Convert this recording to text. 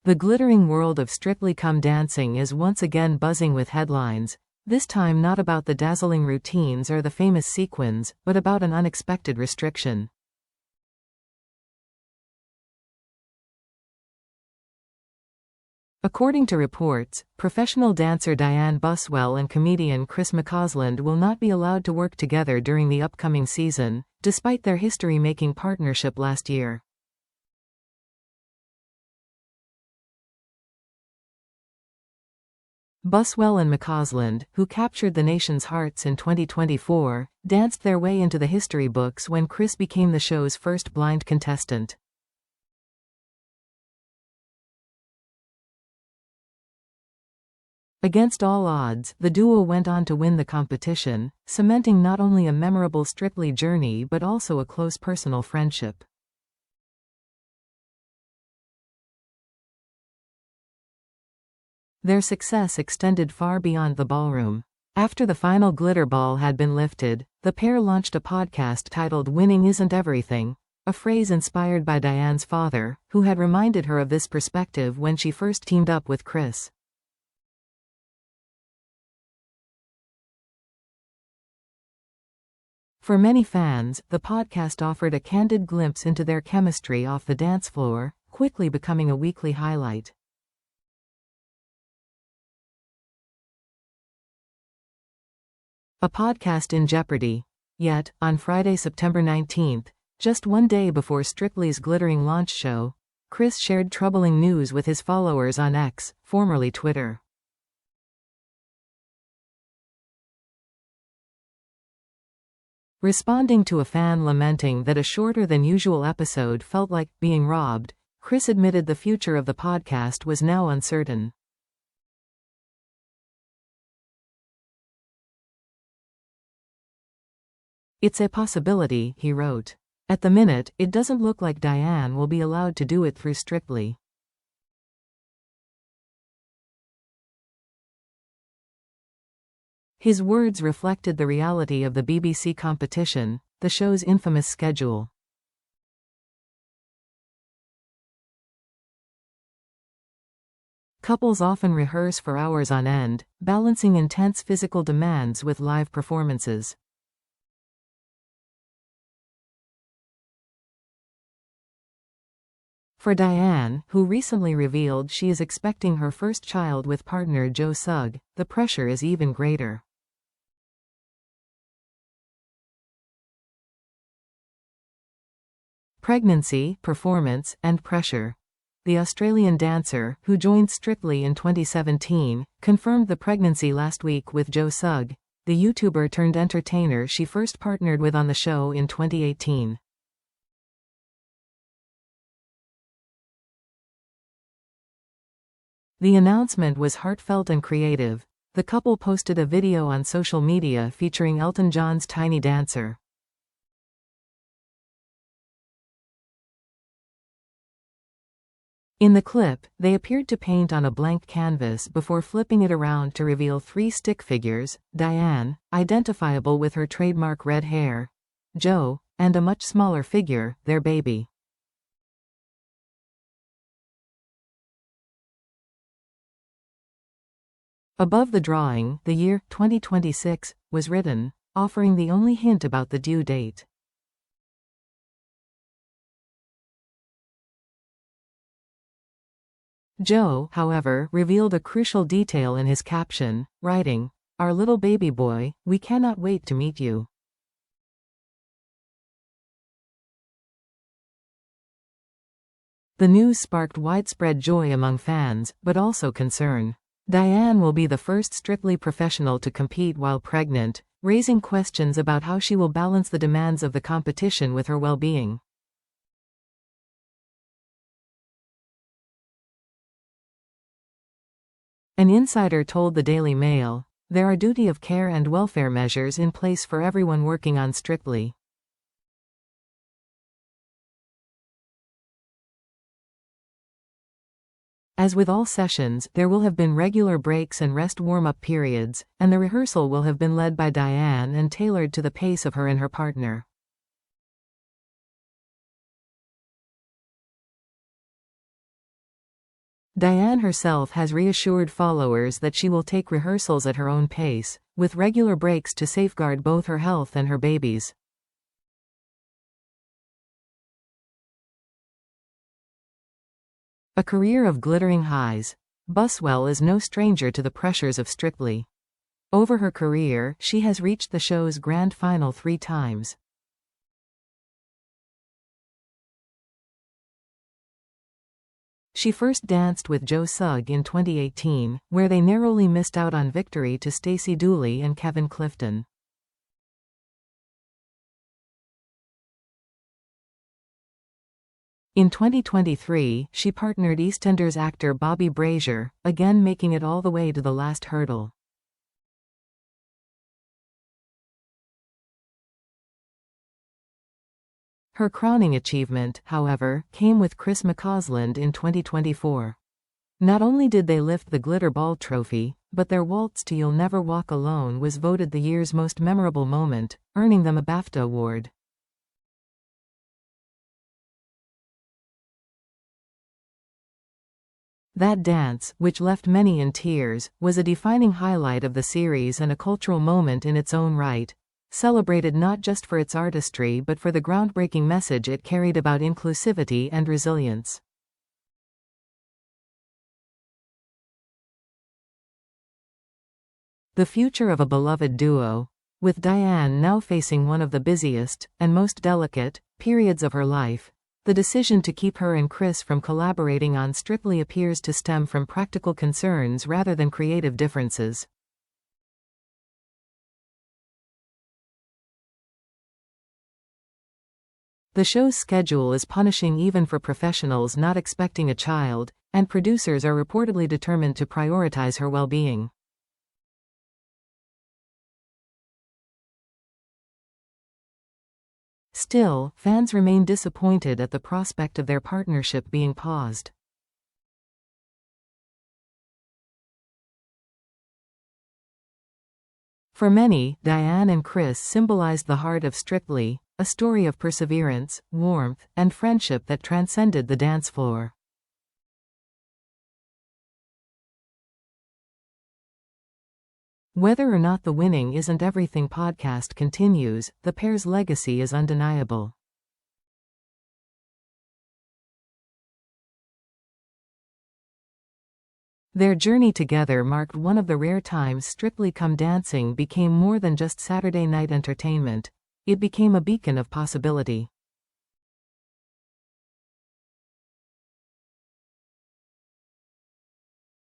The glittering world of Strictly Come Dancing is once again buzzing with headlines, this time not about the dazzling routines or the famous sequins, but about an unexpected restriction. According to reports, professional dancer Diane Buswell and comedian McCausland will not be allowed to work together during the upcoming season, despite their history-making partnership last year. Buswell and McCausland, who captured the nation's hearts in 2024, danced their way into the history books when Chris became the show's first blind contestant. Against all odds, the duo went on to win the competition, cementing not only a memorable Strictly journey but also a close personal friendship. Their success extended far beyond the ballroom. After the final glitter ball had been lifted, the pair launched a podcast titled "Winning Isn't Everything," a phrase inspired by Diane's father, who had reminded her of this perspective when she first teamed up with Chris. For many fans, the podcast offered a candid glimpse into their chemistry off the dance floor, quickly becoming a weekly highlight. A podcast in jeopardy. Yet, on Friday, September 19, just one day before Strictly's glittering launch show, Chris shared troubling news with his followers on X, formerly Twitter. Responding to a fan lamenting that a shorter-than-usual episode felt like being robbed, Chris admitted the future of the podcast was now uncertain. "It's a possibility," he wrote. "At the minute, it doesn't look like Diane will be allowed to do it through Strictly." His words reflected the reality of the BBC competition, the show's infamous schedule. Couples often rehearse for hours on end, balancing intense physical demands with live performances. For Diane, who recently revealed she is expecting her first child with partner Joe Sugg, the pressure is even greater. Pregnancy, performance, and pressure. The Australian dancer, who joined Strictly in 2017, confirmed the pregnancy last week with Joe Sugg, the YouTuber turned entertainer she first partnered with on the show in 2018. The announcement was heartfelt and creative. The couple posted a video on social media featuring Elton John's Tiny Dancer. In the clip, they appeared to paint on a blank canvas before flipping it around to reveal 3 stick figures: Diane, identifiable with her trademark red hair, Joe, and a much smaller figure, their baby. Above the drawing, the year 2026 was written, offering the only hint about the due date. Joe, however, revealed a crucial detail in his caption, writing, "Our little baby boy, we cannot wait to meet you." The news sparked widespread joy among fans, but also concern. Diane will be the first Strictly professional to compete while pregnant, raising questions about how she will balance the demands of the competition with her well-being. An insider told the Daily Mail, "There are duty of care and welfare measures in place for everyone working on Strictly." As with all sessions, there will have been regular breaks and rest warm-up periods, and the rehearsal will have been led by Diane and tailored to the pace of her and her partner. Diane herself has reassured followers that she will take rehearsals at her own pace, with regular breaks to safeguard both her health and her babies. A career of glittering highs. Buswell is no stranger to the pressures of Strictly. Over her career, she has reached the show's grand final 3 times. She first danced with Joe Sugg in 2018, where they narrowly missed out on victory to Stacey Dooley and Kevin Clifton. In 2023, she partnered EastEnders actor Bobby Brazier, again making it all the way to the last hurdle. Her crowning achievement, however, came with Chris McCausland in 2024. Not only did they lift the Glitter Ball trophy, but their waltz to You'll Never Walk Alone was voted the year's most memorable moment, earning them a BAFTA award. That dance, which left many in tears, was a defining highlight of the series and a cultural moment in its own right, celebrated not just for its artistry but for the groundbreaking message it carried about inclusivity and resilience. The future of a beloved duo. With Diane now facing one of the busiest, and most delicate, periods of her life, the decision to keep her and Chris from collaborating on Strictly appears to stem from practical concerns rather than creative differences. The show's schedule is punishing even for professionals not expecting a child, and producers are reportedly determined to prioritize her well-being. Still, fans remain disappointed at the prospect of their partnership being paused. For many, Diane and Chris symbolized the heart of Strictly, a story of perseverance, warmth, and friendship that transcended the dance floor. Whether or not the Winning Isn't Everything podcast continues, the pair's legacy is undeniable. Their journey together marked one of the rare times Strictly Come Dancing became more than just Saturday night entertainment. It became a beacon of possibility.